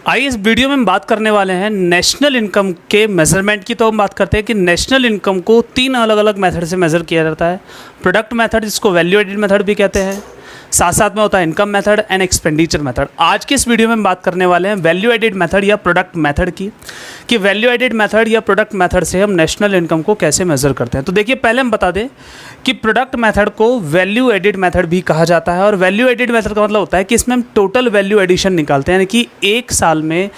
आइए इस वीडियो में हम बात करने वाले हैं नेशनल इनकम के मेजरमेंट की। तो हम बात करते हैं कि नेशनल इनकम को 3 अलग अलग मेथड से मेज़र किया जाता है। प्रोडक्ट मेथड, जिसको वैल्यू एडेड मेथड भी कहते हैं, साथ साथ में होता है income method and expenditure method. आज के इस वीडियो में हम बात करने वाले हैं वैल्यू एडेड मेथड या प्रोडक्ट मेथड की, कि वैल्यू एडेड मेथड या प्रोडक्ट मेथड से हम नेशनल इनकम को कैसे मेज़र करते हैं। तो देखिए, पहले हम बता दें कि प्रोडक्ट मेथड को वैल्यू एडेड मेथड भी कहा जाता है। और वैल्यू एडेड मेथड का मतलब होता है कि इसमें हम टोटल वैल्यू एडिशन निकालते हैं, यानी कि एक साल में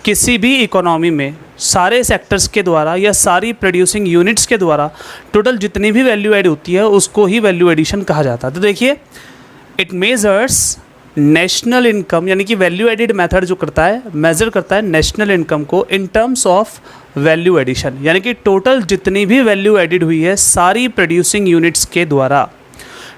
किसी भी इकोनॉमी में सारे सेक्टर्स के द्वारा या सारी प्रोड्यूसिंग यूनिट्स के द्वारा टोटल जितनी भी वैल्यू ऐड होती है उसको ही वैल्यू एडिशन कहा जाता है। तो देखिए, इट मेजर्स नेशनल इनकम, यानी कि वैल्यू एडेड मेथड जो करता है, मेजर करता है नेशनल इनकम को in terms of value addition, यानी कि टोटल जितनी भी वैल्यू एडिड हुई है सारी प्रोड्यूसिंग यूनिट्स के द्वारा,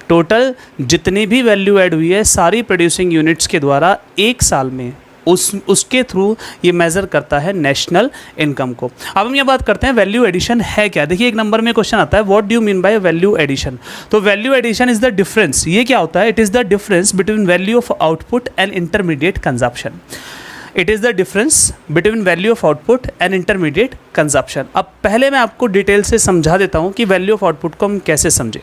टोटल जितनी भी वैल्यू ऐड हुई है सारी प्रोड्यूसिंग यूनिट्स के द्वारा एक साल में उसके थ्रू ये मेज़र करता है नेशनल इनकम को। अब हम ये बात करते हैं वैल्यू एडिशन है क्या। देखिए, एक नंबर में क्वेश्चन आता है, what do you mean by value addition. तो value addition is the difference, ये क्या होता है, it is the difference between value of output and intermediate consumption. It is the difference between value of output and intermediate consumption. अब पहले मैं आपको detail से समझा देता हूँ कि वैल्यू ऑफ आउटपुट को हम कैसे समझें।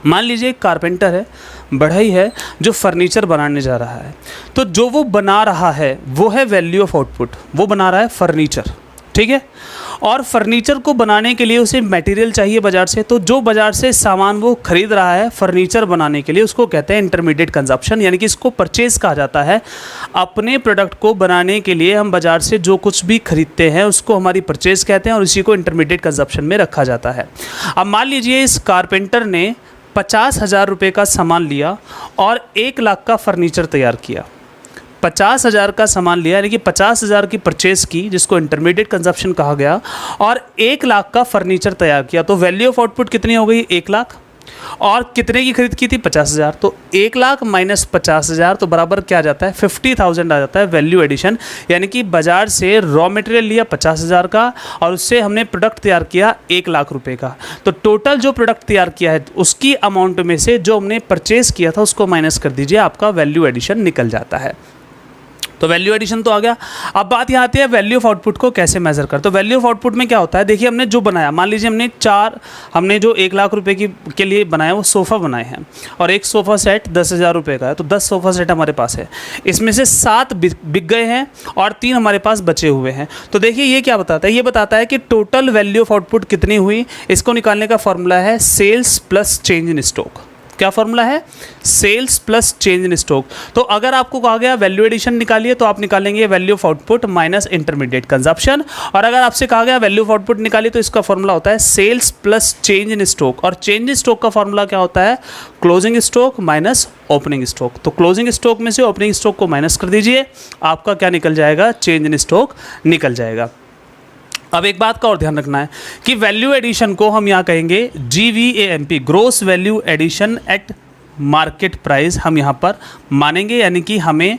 मान लीजिए एक कारपेंटर है, बढ़ई है, जो फर्नीचर बनाने जा रहा है। तो जो वो बना रहा है वो है वैल्यू ऑफ आउटपुट, वो बना रहा है फर्नीचर, ठीक है। और फर्नीचर को बनाने के लिए उसे मटेरियल चाहिए बाज़ार से, तो जो बाज़ार से सामान वो खरीद रहा है फर्नीचर बनाने के लिए उसको कहते हैं इंटरमीडिएट कंजप्शन, यानी कि इसको परचेज़ कहा जाता है। अपने प्रोडक्ट को बनाने के लिए हम बाज़ार से जो कुछ भी खरीदते हैं उसको हमारी परचेज़ कहते हैं और इसी को इंटरमीडिएट कंजप्शन में रखा जाता है। अब मान लीजिए इस कारपेंटर ने 50,000 रुपये का सामान लिया और 1 लाख का फर्नीचर तैयार किया। 50,000 का सामान लिया, यानी कि 50,000 की परचेज़ की, जिसको इंटरमीडिएट कंजप्शन कहा गया, और 1 लाख का फर्नीचर तैयार किया। तो वैल्यू ऑफ आउटपुट कितनी हो गई, 1 लाख। और कितने की खरीद की थी, 50,000। तो 1 लाख माइनस 50,000 तो बराबर क्या आ जाता है, 50,000 आ जाता है वैल्यू एडिशन। यानी कि बाजार से रॉ मटेरियल लिया 50,000 का और उससे हमने प्रोडक्ट तैयार किया 1 लाख रुपए का। तो टोटल जो प्रोडक्ट तैयार किया है उसकी अमाउंट में से जो हमने परचेज़ किया था उसको माइनस कर दीजिए, आपका वैल्यू एडिशन निकल जाता है। तो वैल्यू एडिशन तो आ गया। अब बात यहाँ आती है वैल्यू ऑफ आउटपुट को कैसे मेज़र कर। तो वैल्यू ऑफ आउटपुट में क्या होता है, देखिए, हमने जो बनाया, मान लीजिए हमने जो 1 लाख रुपए के लिए बनाया वो सोफ़ा बनाए हैं और एक सोफ़ा सेट 10,000 रुपये का है। तो 10 सोफ़ा सेट हमारे पास है, इसमें से 7 बिक गए हैं और 3 हमारे पास बचे हुए हैं। तो देखिए, ये क्या बताता है, ये बताता है कि टोटल वैल्यू ऑफ आउटपुट कितनी हुई। इसको निकालने का फॉर्मूला है sales plus change in stock. क्या फॉर्मूला है, sales plus change in stock. तो अगर आपको कहा गया वैल्यू एडिशन निकालिए तो आप निकालेंगे value of output minus intermediate consumption. और अगर आपसे कहा गया वैल्यू ऑफ आउटपुट निकालिए तो इसका फॉर्मूला होता है sales plus change in stock. और चेंज इन स्टॉक का फॉर्मूला क्या होता है, closing stock minus opening stock. तो क्लोजिंग स्टॉक में से ओपनिंग स्टॉक को माइनस कर दीजिए, आपका क्या निकल जाएगा, चेंज इन स्टॉक निकल जाएगा। अब एक बात का और ध्यान रखना है कि वैल्यू एडिशन को हम यहाँ कहेंगे GVAMP, gross value addition at market price, हम यहाँ पर मानेंगे। यानी कि हमें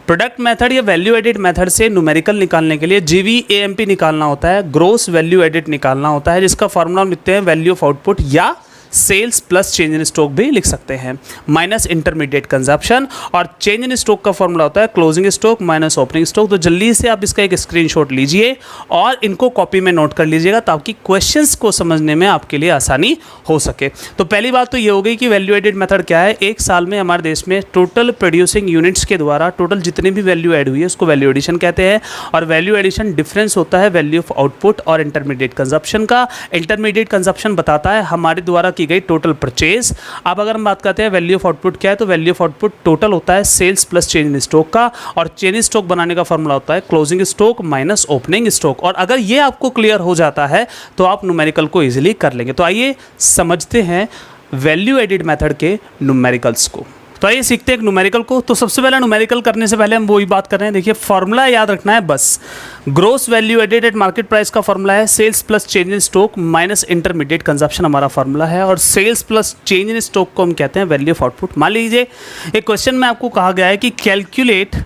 प्रोडक्ट मेथड या वैल्यू एडिड मेथड से न्यूमेरिकल निकालने के लिए GVAMP निकालना होता है, ग्रोस वैल्यू एडिड निकालना होता है, जिसका फॉर्मूला लिखते हैं वैल्यू ऑफ आउटपुट या sales plus change in stock भी लिख सकते हैं, माइनस इंटरमीडिएट कंजप्शन। और चेंज इन स्टॉक का फॉर्मूला होता है closing stock minus opening stock. तो जल्दी से आप इसका एक स्क्रीनशॉट लीजिए और इनको कॉपी में नोट कर लीजिएगा ताकि क्वेश्चंस को समझने में आपके लिए आसानी हो सके। तो पहली बात तो ये हो गई कि वैल्यू एडेड मेथड क्या है। एक साल में हमारे देश में टोटल प्रोड्यूसिंग यूनिट्स के द्वारा टोटल जितनी भी वैल्यू ऐड हुई है उसको वैल्यू एडिशन कहते हैं। और वैल्यू एडिशन डिफरेंस होता है वैल्यू ऑफ आउटपुट और इंटरमीडिएट कंजप्शन का। इंटरमीडिएट कंजप्शन बताता है हमारे द्वारा की गई टोटल परचेज। अब अगर हम बात करते हैं वैल्यू ऑफ आउटपुट क्या है, तो वैल्यू ऑफ आउटपुट टोटल होता है sales plus change in stock का। और चेंज इन स्टॉक बनाने का फॉर्मूला होता है closing stock minus opening stock. और अगर ये आपको क्लियर हो जाता है तो आप न्यूमेरिकल को इजीली कर लेंगे। तो आइए समझते हैं वैल्यू एडिड मेथड के न्यूमेरिकल्स को। तो आइए सीखते हैं न्यूमेरिकल को। तो सबसे पहले न्यूमेरिकल करने से पहले हम वही बात कर रहे हैं, देखिए फॉर्मूला याद रखना है बस। Gross value added at market price का फॉर्मूला है sales plus change in stock minus intermediate consumption, हमारा फॉर्मूला है। और sales plus change in stock को हम कहते हैं वैल्यू ऑफ आउटपुट। मान लीजिए एक क्वेश्चन में आपको कहा गया है कि calculate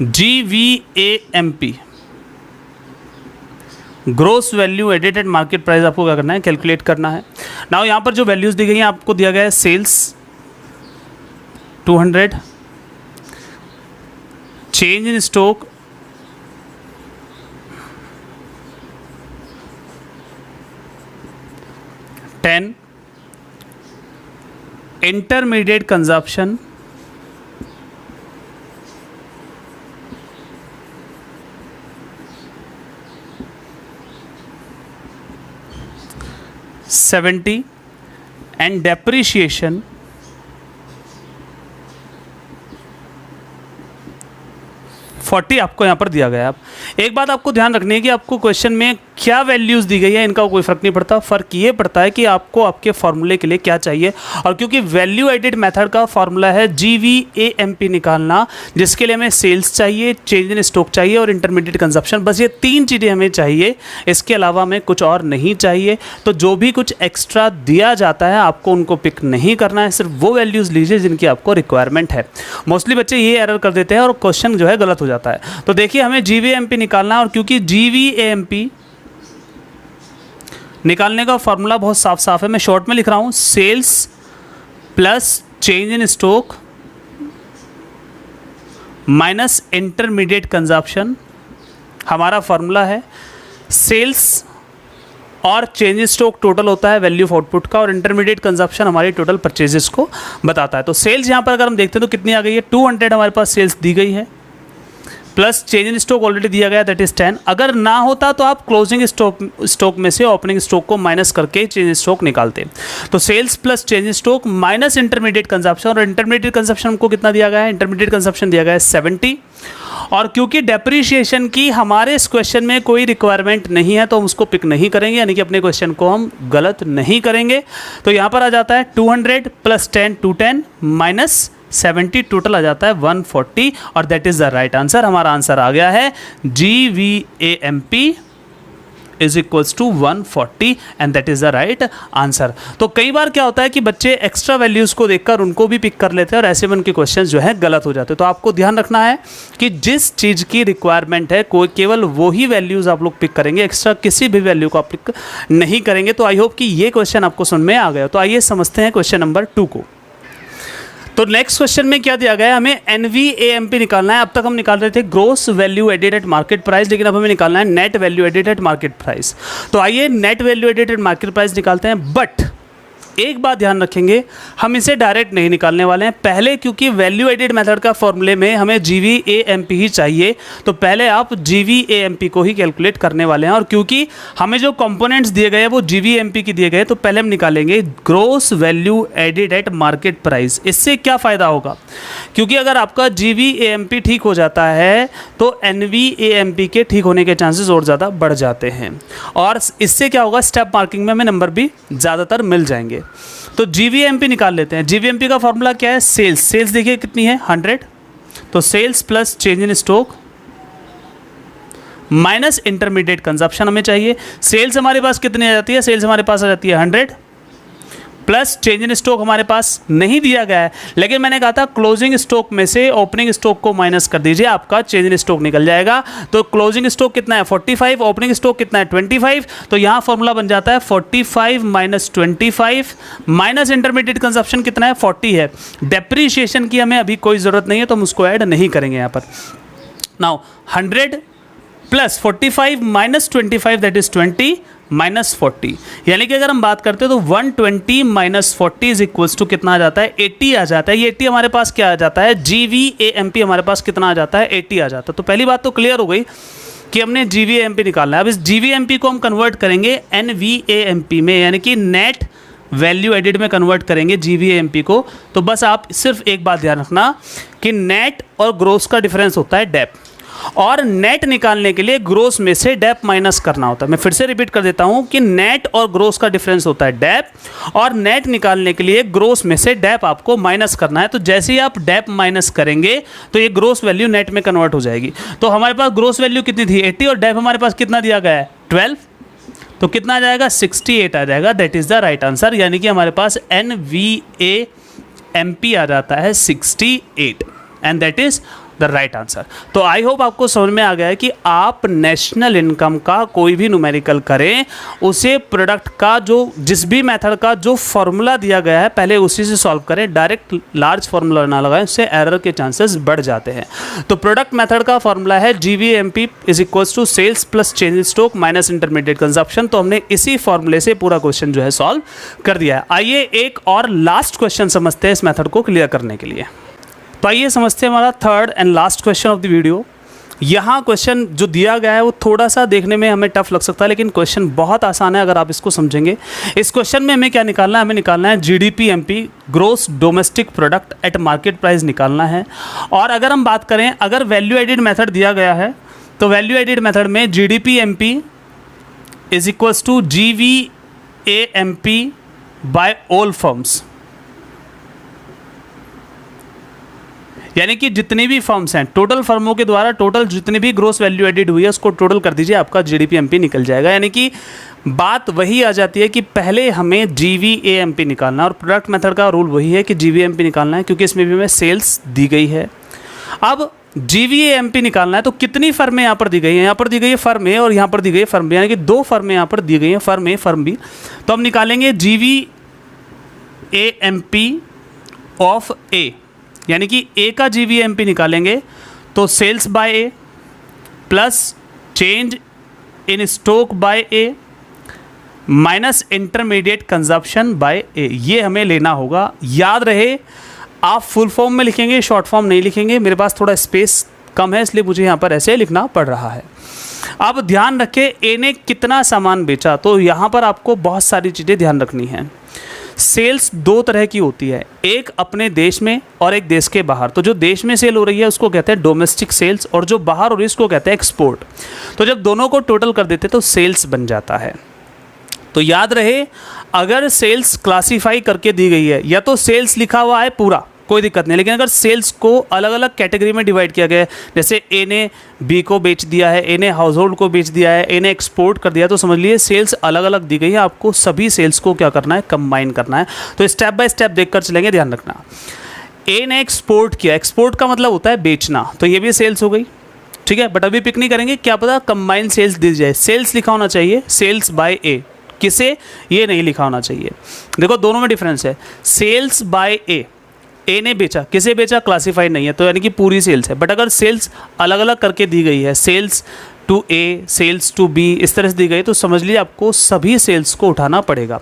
GVAMP gross value added at market price आपको क्या करना है, कैलकुलेट करना है। नाउ यहाँ पर जो वैल्यूज़ दी गई हैं आपको दिया गया है sales 200, change in stock 10, intermediate consumption 70 and depreciation 40 आपको यहाँ पर दिया गया है। अब एक बात आपको ध्यान रखनी है कि आपको क्वेश्चन में क्या वैल्यूज़ दी गई है इनका कोई फ़र्क नहीं पड़ता, फ़र्क ये पड़ता है कि आपको आपके फॉर्मूले के लिए क्या चाहिए। और क्योंकि वैल्यू एडेड मेथड का फॉर्मूला है GVAMP निकालना, जिसके लिए हमें सेल्स चाहिए, चेंज इन स्टॉक चाहिए और इंटरमीडिएट कंजप्शन, बस ये 3 चीज़ें हमें चाहिए, इसके अलावा हमें कुछ और नहीं चाहिए। तो जो भी कुछ एक्स्ट्रा दिया जाता है आपको उनको पिक नहीं करना है, सिर्फ वो वैल्यूज़ लीजिए जिनकी आपको रिक्वायरमेंट है। मोस्टली बच्चे ये एरर कर देते हैं और क्वेश्चन जो है गलत हो जाता है। तो देखिए हमें GVAMP निकालना है और क्योंकि GVAMP निकालने का फॉर्मूला बहुत साफ साफ है, मैं शॉर्ट में लिख रहा हूं, sales plus change in stock minus intermediate consumption हमारा फॉर्मूला है। सेल्स और चेंज इन स्टॉक टोटल होता है वैल्यू ऑफ आउटपुट का और इंटरमीडिएट कंजप्शन हमारी टोटल परचेजेस को बताता है। तो सेल्स यहां पर अगर हम देखते हैं तो कितनी आ गई है, 200 हमारे पास सेल्स दी गई है, plus change in stock already दिया गया दैट इज 10। अगर ना होता तो आप क्लोजिंग स्टॉक में से ओपनिंग स्टॉक को माइनस करके चेंज इन स्टॉक निकालते। तो sales plus change in stock minus intermediate consumption, और इंटरमीडिएट कंजप्शन हमको कितना दिया गया है, इंटरमीडिएट कंजप्शन दिया गया है 70। और क्योंकि डेप्रीशिएशन की हमारे इस क्वेश्चन में कोई रिक्वायरमेंट नहीं है तो हम उसको पिक नहीं करेंगे, यानी कि अपने क्वेश्चन को हम गलत नहीं करेंगे। तो यहाँ पर आ जाता है 200 प्लस 10 210 माइनस 70, टोटल आ जाता है 140 और that is the right answer. हमारा आंसर आ गया है GVAMP is equals to 140 and that is the right answer. तो कई बार क्या होता है कि बच्चे एक्स्ट्रा वैल्यूज़ को देखकर उनको भी पिक कर लेते हैं और ऐसे में उनके क्वेश्चन जो है गलत हो जाते हैं। तो आपको ध्यान रखना है कि जिस चीज़ की रिक्वायरमेंट है कोई केवल वही वैल्यूज़ आप लोग पिक करेंगे, एक्स्ट्रा किसी भी वैल्यू को आप पिक नहीं करेंगे। तो आई होप कि ये क्वेश्चन आपको समझ में आ गया। तो आइए समझते हैं क्वेश्चन नंबर 2 को। तो नेक्स्ट क्वेश्चन में क्या दिया गया है, हमें NVAMP निकालना है। अब तक हम निकाल रहे थे gross value added at market price, लेकिन अब हमें निकालना है net value added at market price. तो आइए net value added at market price निकालते हैं। बट एक बात ध्यान रखेंगे, हम इसे डायरेक्ट नहीं निकालने वाले हैं पहले, क्योंकि वैल्यू एडेड मेथड का फॉर्मूले में हमें GVAMP ही चाहिए। तो पहले आप GVAMP को ही कैलकुलेट करने वाले हैं, और क्योंकि हमें जो कंपोनेंट्स दिए गए हैं वो GVAMP की दिए गए, तो पहले हम निकालेंगे gross value added at market price. इससे क्या फ़ायदा होगा, क्योंकि अगर आपका GVAMP ठीक हो जाता है तो NVAMP के ठीक होने के चांसेस और ज़्यादा बढ़ जाते हैं, और इससे क्या होगा, स्टेप मार्किंग में हमें नंबर भी ज़्यादातर मिल जाएंगे। तो GVAMP निकाल लेते हैं। GVAMP का फॉर्मूला क्या है, सेल्स देखिए कितनी है 100, तो sales plus change in stock minus intermediate consumption हमें चाहिए। सेल्स हमारे पास कितनी आ जाती है, सेल्स हमारे पास आ जाती है 100 प्लस चेंज इन स्टॉक हमारे पास नहीं दिया गया है, लेकिन मैंने कहा था क्लोजिंग स्टॉक में से ओपनिंग स्टॉक को माइनस कर दीजिए, आपका चेंज इन स्टॉक निकल जाएगा। तो क्लोजिंग स्टॉक कितना है 45, ओपनिंग स्टॉक कितना है 25, तो यहाँ फॉर्मूला बन जाता है 45 माइनस 25 माइनस इंटरमीडिएट कंजप्शन कितना है 40 है। डेप्रीशिएशन की हमें अभी कोई ज़रूरत नहीं है तो हम उसको ऐड नहीं करेंगे यहाँ पर। Now 100 plus 45 minus 25 that is 20 minus 40, यानी कि अगर हम बात करते हैं तो 120 माइनस 40 इज इक्वल्स टू कितना आ जाता है 80 आ जाता है। ये 80 हमारे पास क्या आ जाता है, GVAMP हमारे पास कितना आ जाता है 80 आ जाता है। तो पहली बात तो क्लियर हो गई कि हमने GVAMP निकालना है। अब इस GVAMP को हम कन्वर्ट करेंगे NVAMP में, यानी कि नेट वैल्यू एडिड में कन्वर्ट करेंगे GVAMP को। तो बस आप सिर्फ एक बात ध्यान रखना कि नेट और ग्रोस का डिफरेंस होता है डेप, और नेट निकालने के लिए ग्रोस में से डेप माइनस करना होता है। मैं फिर से रिपीट कर देता हूं कि नेट और ग्रोस का डिफरेंस होता है डेप, और नेट निकालने के लिए ग्रोस में से डेप आपको माइनस करना है। तो जैसे ही आप डेप माइनस करेंगे तो ये ग्रोस वैल्यू नेट में कन्वर्ट हो जाएगी। तो हमारे पास ग्रोस वैल्यू कितनी थी 80 और डेप हमारे पास कितना दिया गया है 12, तो कितना आ जाएगा 68 आ जाएगा। That is the right answer, यानी कि हमारे पास NVAMP आ जाता है 68 and that is the right answer. तो आई होप आपको समझ में आ गया है कि आप नेशनल इनकम का कोई भी न्यूमेरिकल करें, उसे प्रोडक्ट का जो जिस भी मेथड का जो फॉर्मूला दिया गया है पहले उसी से सॉल्व करें, डायरेक्ट लार्ज फॉर्मूला ना लगाएं, उससे एरर के चांसेस बढ़ जाते हैं। तो प्रोडक्ट मेथड का फॉर्मूला है GVMP is equals to sales plus change in stock minus intermediate consumption. तो हमने इसी फॉर्मूले से पूरा क्वेश्चन जो है सॉल्व कर दिया है। आइए एक और लास्ट क्वेश्चन समझते हैं इस मेथड को क्लियर करने के लिए। तो आइए समझते हैं हमारा third and last question of the video. यहाँ क्वेश्चन जो दिया गया है वो थोड़ा सा देखने में हमें टफ लग सकता है, लेकिन क्वेश्चन बहुत आसान है अगर आप इसको समझेंगे। इस क्वेश्चन में हमें क्या निकालना है? हमें निकालना है GDP-MP, gross domestic product at market price निकालना है। और अगर हम बात करें, अगर वैल्यू एडिड मेथड दिया गया है तो वैल्यू एडिड मेथड में GDP-MP is equals to GVAMP by all firms, यानी कि जितनी भी फर्म्स हैं टोटल फर्मों के द्वारा टोटल जितनी भी ग्रोस वैल्यू एडिड हुई है उसको टोटल कर दीजिए, आपका GDP-MP निकल जाएगा। यानी कि बात वही आ जाती है कि पहले हमें GVAMP निकालना है, और प्रोडक्ट मेथड का रूल वही है कि GVAMP निकालना है, क्योंकि इसमें भी हमें सेल्स दी गई है। अब GVAMP निकालना है तो कितनी फर्में यहाँ पर दी गई हैं? यहाँ पर दी गई है फर्म ए और यहाँ पर दी गई है फर्म बी, यानी कि दो फर्में यहाँ पर दी गई हैं, फर्म ए फर्म बी। तो हम निकालेंगे GVAMP ऑफ ए, यानी कि ए का GVAMP निकालेंगे तो sales by A plus change in stock by A minus intermediate consumption by A, ये हमें लेना होगा। याद रहे आप फुल फॉर्म में लिखेंगे, शॉर्ट फॉर्म नहीं लिखेंगे। मेरे पास थोड़ा स्पेस कम है इसलिए मुझे यहाँ पर ऐसे लिखना पड़ रहा है। अब ध्यान रखें ए ने कितना सामान बेचा, तो यहाँ पर आपको बहुत सारी चीज़ें ध्यान रखनी हैं। सेल्स दो तरह की होती है, एक अपने देश में और एक देश के बाहर। तो जो देश में सेल हो रही है उसको कहते हैं डोमेस्टिक सेल्स, और जो बाहर हो रही है उसको कहते हैं एक्सपोर्ट। तो जब दोनों को टोटल कर देते तो सेल्स बन जाता है। तो याद रहे अगर सेल्स क्लासीफाई करके दी गई है, या तो सेल्स लिखा हुआ है पूरा कोई दिक्कत नहीं, लेकिन अगर सेल्स को अलग अलग कैटेगरी में डिवाइड किया गया है, जैसे ए ने बी को बेच दिया है, ए ने हाउस होल्ड को बेच दिया है, ए ने एक्सपोर्ट कर दिया, तो समझ लिए सेल्स अलग अलग दी गई है। आपको सभी सेल्स को क्या करना है? कंबाइन करना है। तो स्टेप बाय स्टेप देखकर चलेंगे, ध्यान रखना। ए ने एक्सपोर्ट किया, एक्सपोर्ट का मतलब होता है बेचना, तो ये भी सेल्स हो गई, ठीक है। बट अभी पिक नहीं करेंगे, क्या पता कंबाइन सेल्स दी जाए। सेल्स लिखा होना चाहिए सेल्स बाय ए, किसे? ये नहीं लिखा होना चाहिए। देखो दोनों में डिफरेंस है। सेल्स बाय ए ने बेचा, किसे बेचा? क्लासीफाइड नहीं है, तो यानी कि पूरी सेल्स है। बट अगर सेल्स अलग अलग करके दी गई है, sales to A, sales to B, इस तरह से दी गई, तो समझ लीजिए आपको सभी सेल्स को उठाना पड़ेगा।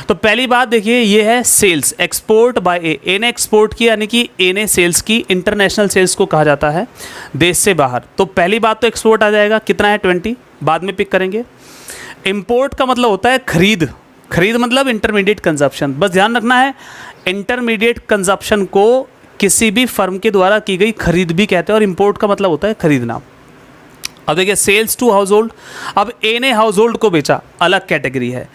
तो पहली बात देखिए, ये है सेल्स, एक्सपोर्ट बाय ए ने एक्सपोर्ट किया, यानी कि ए ने सेल्स की। इंटरनेशनल सेल्स को कहा जाता है देश से बाहर। तो पहली बात तो एक्सपोर्ट आ जाएगा, कितना है? 20, बाद में पिक करेंगे। इम्पोर्ट का मतलब होता है खरीद, खरीद मतलब इंटरमीडिएट कंजप्शन। बस ध्यान रखना है, इंटरमीडिएट कंजप्शन को किसी भी फर्म के द्वारा की गई खरीद भी कहते हैं, और इंपोर्ट का मतलब होता है खरीदना। अब देखिए सेल्स टू हाउस होल्ड, अब ए ने हाउस होल्ड को बेचा, अलग कैटेगरी है।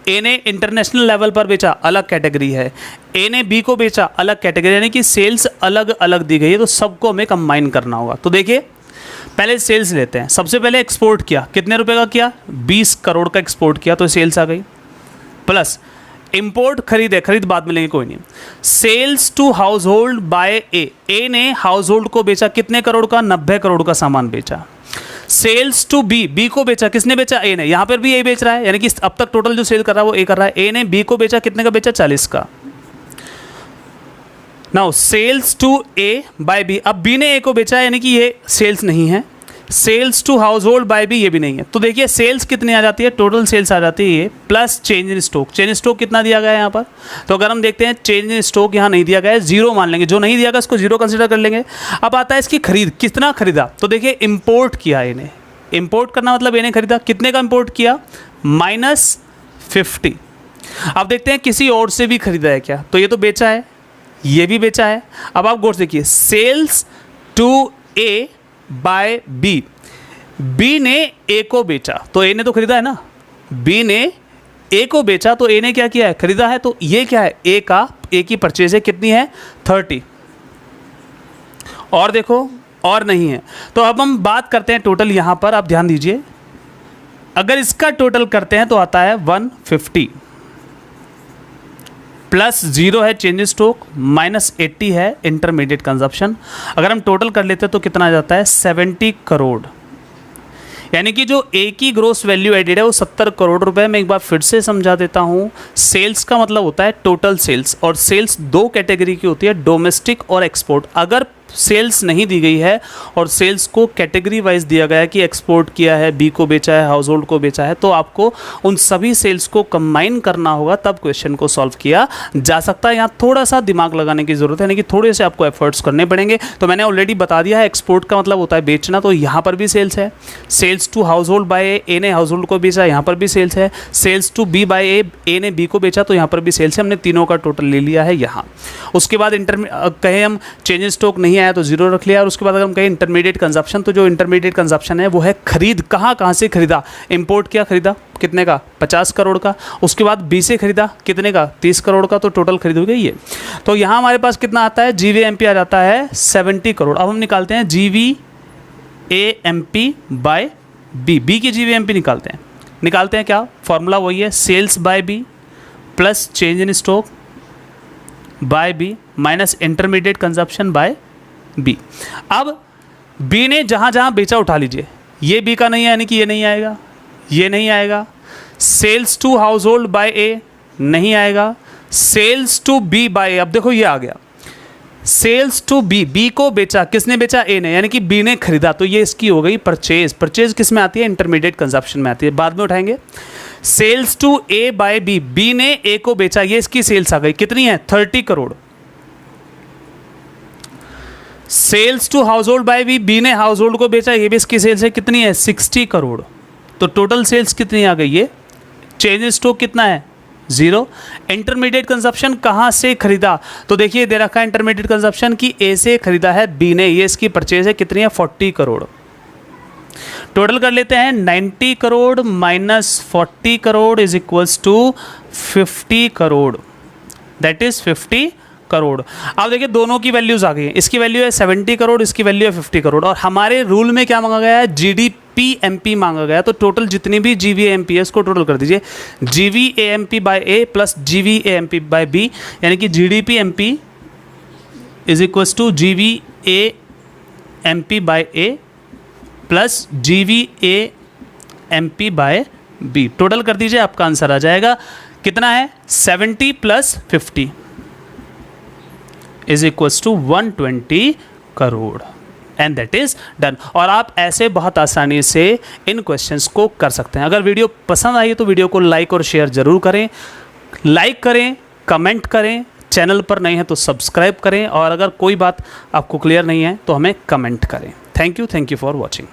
ए ने इंटरनेशनल लेवल पर बेचा, अलग कैटेगरी है। ए ने बी को बेचा, अलग कैटेगरी, यानी कि सेल्स अलग अलग दी गई है, तो सबको हमें कंबाइन करना होगा। तो देखिए पहले सेल्स लेते हैं। सबसे पहले एक्सपोर्ट किया, कितने रुपए का किया? 20 करोड़ का एक्सपोर्ट किया, तो सेल्स आ गई। प्लस इंपोर्ट खरीद है, खरीद बाद में लेंगे कोई नहीं। Sales to household by A ने हाउस होल्ड को बेचा, कितने करोड़ का? 90 करोड़ का सामान बेचा। सेल्स टू बी को बेचा, किसने बेचा? ए ने। यहाँ पर भी ए बेच रहा है, यानी कि अब तक टोटल जो सेल कर रहा है वो ए कर रहा है। ए ने बी को बेचा, कितने का बेचा? 40 का। Now sales to A by B, अब बी ने ए को बेचा, यानी कि ये सेल्स नहीं है। Sales to household by B, ये भी नहीं है। तो देखिए सेल्स कितनी आ जाती है? टोटल सेल्स आ जाती है ये, plus change in stock. Change in stock कितना दिया गया है यहाँ पर? तो अगर हम देखते हैं चेंज इन स्टॉक यहाँ नहीं दिया गया है, 0 मान लेंगे। जो नहीं दिया गया इसको 0 कंसिडर कर लेंगे। अब आता है इसकी खरीद, कितना खरीदा? तो देखिए इंपोर्ट किया इन्हें, इंपोर्ट करना मतलब इन्हें खरीदा, कितने का इंपोर्ट किया? -50। अब देखते हैं किसी और से भी खरीदा है क्या, तो ये तो बेचा है, ये भी बेचा है। अब आप गौर से देखिए, sales to A by B, B ने ए को बेचा, तो ए ने तो खरीदा है ना, बी ने ए को बेचा तो ए ने क्या किया है? खरीदा है। तो ये क्या है? ए की परचेज है, कितनी है? 30। और देखो और नहीं है। तो अब हम बात करते हैं टोटल, यहाँ पर आप ध्यान दीजिए, अगर इसका टोटल करते हैं तो आता है 150। प्लस 0 है चेंज इन स्टॉक, माइनस 80 है इंटरमीडिएट कंजप्शन। अगर हम टोटल कर लेते हैं तो कितना आ जाता है 70 करोड़। यानी कि जो ए की ग्रोस वैल्यू एडेड है वो 70 करोड़ रुपए। मैं एक बार फिर से समझा देता हूँ। सेल्स का मतलब होता है टोटल सेल्स, और सेल्स दो कैटेगरी की होती है, डोमेस्टिक और एक्सपोर्ट। अगर सेल्स नहीं दी गई है और सेल्स को कैटेगरी वाइज दिया गया है कि एक्सपोर्ट किया है, बी को बेचा है, हाउस होल्ड को बेचा है, तो आपको उन सभी सेल्स को कंबाइन करना होगा, तब क्वेश्चन को सॉल्व किया जा सकता है। यहाँ थोड़ा सा दिमाग लगाने की जरूरत है, यानी कि थोड़े से आपको एफर्ट्स करने पड़ेंगे। तो मैंने ऑलरेडी बता दिया है एक्सपोर्ट का मतलब होता है बेचना, तो यहाँ पर भी सेल्स है। Sales to household by A ने हाउस होल्ड को बेचा, यहाँ पर भी सेल्स है। Sales to B by A ने बी को बेचा, तो यहाँ पर भी सेल्स है। हमने तीनों का टोटल ले लिया है यहाँ। उसके बाद कहें हम चेंज इन स्टॉक नहीं आया तो 0 रख लिया। और उसके बाद अगर हम कहें इंटरमीडिएट कंजप्शन, तो जो इंटरमीडिएट कंजप्शन है वो है खरीद। कहाँ से खरीदा? इंपोर्ट किया, खरीदा कितने का? 50 करोड़ का। उसके बाद बी से खरीदा कितने का? 30 करोड़ का। तो टोटल खरीद हो गई ये। तो यहाँ हमारे पास कितना आता है? GVAMP आ जाता है 70 करोड़। अब हम निकालते हैं GVAMP बाय बी। बी की GVAMP निकालते हैं क्या? फॉर्मूला वही है, sales by B plus change in stock by B minus intermediate consumption by B. अब बी ने जहाँ जहाँ बेचा उठा लीजिए। ये बी का नहीं है, यानी कि ये नहीं आएगा, ये नहीं आएगा। Sales to household by A नहीं आएगा। Sales to B by A, अब देखो ये आ गया। सेल्स टू बी, बी को बेचा, किसने बेचा? ए ने, यानी कि बी ने खरीदा, तो ये इसकी हो गई परचेज। परचेज किस में आती है? इंटरमीडिएट कंजप्शन में आती है, बाद में उठाएंगे। Sales to A by B, B ने ए को बेचा, ये इसकी सेल्स आ गई, कितनी है? 30 crore. Sales to household by B, B ने हाउस होल्ड को बेचा, ये भी इसकी सेल्स है, कितनी है? 60 करोड़। तो टोटल सेल्स कितनी आ गई? ये चेंज इन स्टॉक कितना है? 0। इंटरमीडिएट कंजप्शन कहाँ से खरीदा? तो देखिए दे रखा है इंटरमीडिएट कंजप्शन की ए से खरीदा है बी ने, ये इसकी परचेज है, कितनी है? 40 करोड़। टोटल कर लेते हैं 90 crore minus 40 crore is equals to 50 crore, that is 50 crore. अब देखिए दोनों की वैल्यूज आ गई हैं। इसकी वैल्यू है 70 करोड़, इसकी वैल्यू है 50 करोड़। और हमारे रूल में क्या मांगा गया है? GDPMP मांगा गया है। तो टोटल जितनी भी GVAMP है उसको टोटल कर दीजिए। GVAMP by A plus GVAMP by B, यानी कि GDPMP is equals to GVAMP by A plus GVAMP by B. Total कर दीजिए, आपका आंसर आ जाएगा। कितना है? 70 plus 50 is equals to 120 crore, and that is done. और आप ऐसे बहुत आसानी से इन क्वेश्चंस को कर सकते हैं। अगर वीडियो पसंद आई तो वीडियो को लाइक और शेयर जरूर करें, लाइक करें, कमेंट करें, चैनल पर नहीं है तो सब्सक्राइब करें, और अगर कोई बात आपको क्लियर नहीं है तो हमें कमेंट करें। Thank you for watching.